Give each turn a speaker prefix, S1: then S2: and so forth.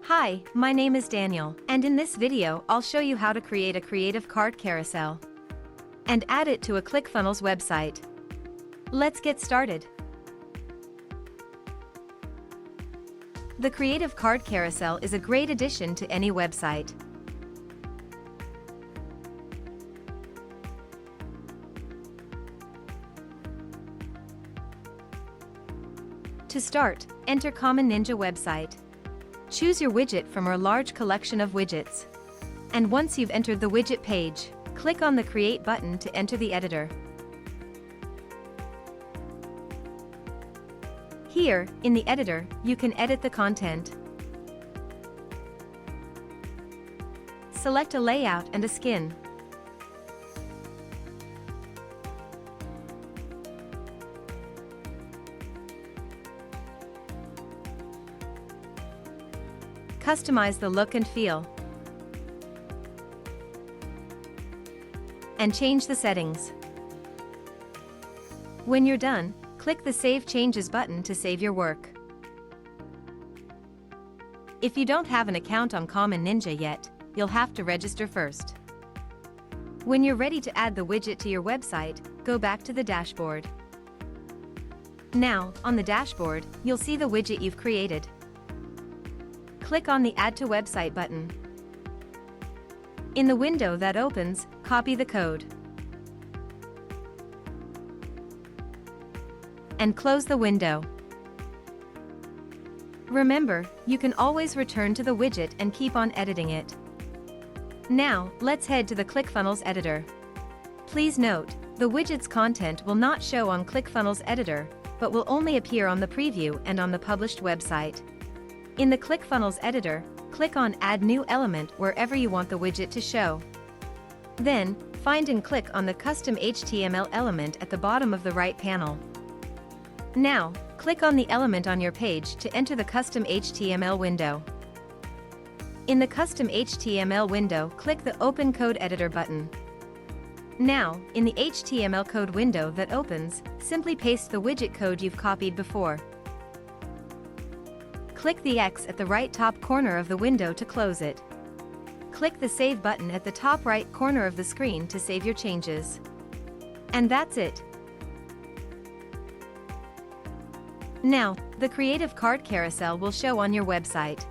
S1: Hi, my name is Daniel, and in this video I'll show you how to create a Creative Card Carousel and add it to a ClickFunnels website. Let's get started. The Creative Card Carousel is a great addition to any website. To start, enter Common Ninja website. Choose your widget from our large collection of widgets. And once you've entered the widget page, click on the Create button to enter the editor. Here, in the editor, you can edit the content. Select a layout and a skin. Customize the look and feel. And change the settings. When you're done, click the Save Changes button to save your work. If you don't have an account on Common Ninja yet, you'll have to register first. When you're ready to add the widget to your website, go back to the dashboard. Now, on the dashboard, you'll see the widget you've created. Click on the Add to Website button. In the window that opens, copy the code and close the window. Remember, you can always return to the widget and keep on editing it. Now, let's head to the ClickFunnels editor. Please note, the widget's content will not show on ClickFunnels editor, but will only appear on the preview and on the published website. In the ClickFunnels editor, click on Add New Element wherever you want the widget to show. Then, find and click on the Custom HTML element at the bottom of the right panel. Now, click on the element on your page to enter the Custom HTML window. In the Custom HTML window, click the Open Code Editor button. Now, in the HTML code window that opens, simply paste the widget code you've copied before. Click the X at the right top corner of the window to close it. Click the Save button at the top right corner of the screen to save your changes. And that's it. Now, the Creative Card Carousel will show on your website.